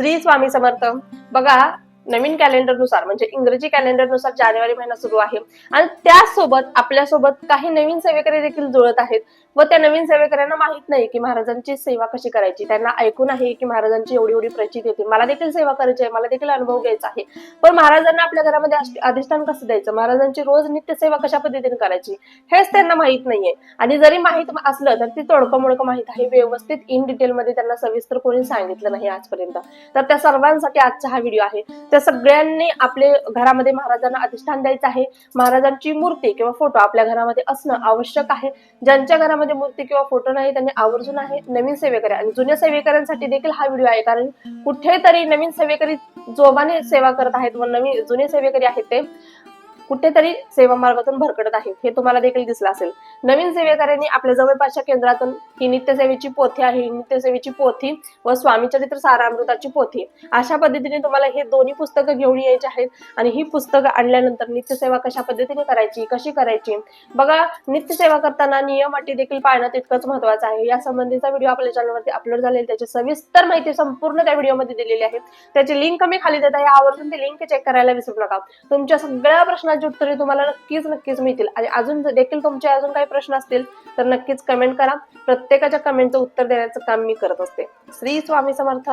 श्री स्वामी समर्थ. बघा, नवीन कॅलेंडरनुसार म्हणजे इंग्रजी कॅलेंडरनुसार जानेवारी महिना सुरू आहे आणि त्यासोबत आपल्यासोबत काही नवीन सेवेकरी देखील जुळत आहेत व त्या नवीन सेवेकऱ्यांना माहित नाही की महाराजांची सेवा कशी करायची. त्यांना ऐकून आहे की महाराजांची एवढी एवढी प्रचिती येते, मला देखील सेवा करायची आहे, मला देखील अनुभव घ्यायचा आहे, पण महाराजांना आपल्या घरामध्ये अधिष्ठान कसं द्यायचं, महाराजांची रोज नित्य सेवा कशा पद्धतीने करायची हेच त्यांना माहित नाहीये. आणि जरी माहित असलं तर ती तोडकं मोडकं माहित आहे, व्यवस्थित इन डिटेल मध्ये त्यांना सविस्तर कोणी सांगितलं नाही आजपर्यंत. तर त्या सर्वांसाठी आजचा हा व्हिडिओ आहे. त्या सगळ्यांनी आपले घरामध्ये महाराजांना अधिष्ठान द्यायचं आहे. महाराजांची मूर्ती किंवा फोटो आपल्या घरामध्ये असणं आवश्यक आहे. ज्यांच्या घरामध्ये मूर्ती किंवा फोटो नाही त्यांनी आवर्जून आहे नवीन सेवेकरी आणि जुन्या सेवेकऱ्यांसाठी देखील हा व्हिडिओ आहे, कारण कुठेतरी नवीन सेवेकरी जोमाने सेवा करत आहेत व नवीन जुने सेवेकरी आहेत ते कुठेतरी सेवा मार्गातून भरकटत आहेत, हे तुम्हाला देखील दिसलं असेल. नवीन सेवेकऱ्यांनी आपल्या जवळपासच्या केंद्रातून ही नित्यसेवेची पोथी आहे, नित्यसेवेची पोथी व स्वामी चरित्र सारामृताची पोथी, अशा पद्धतीने तुम्हाला हे दोन्ही पुस्तकं घेऊन यायची आहेत. आणि ही पुस्तकं आणल्यानंतर नित्यसेवा कशा पद्धतीने करायची, कशी करायची, बघा नित्यसेवा करताना नियम अटी देखील पाळणं तितकंच महत्वाचं आहे. या संबंधीचा व्हिडिओ आपल्या चॅनलवरती अपलोड झालेला, त्याची सविस्तर माहिती संपूर्ण त्या व्हिडिओमध्ये दिलेली आहे. त्याची लिंक मी खाली देत आहे, आवर्जून ती लिंक चेक करायला विसरू नका. तुमच्या सगळ्या प्रश्नांची उत्तरे तुम्हाला नक्कीच मिळतील. आणि अजून देखील तुमचे अजून काही प्रश्न असतील तर नक्कीच कमेंट करा. प्रत्येकाच्या कमेंटचं उत्तर देण्याचं काम मी करत असते. श्री स्वामी समर्थ.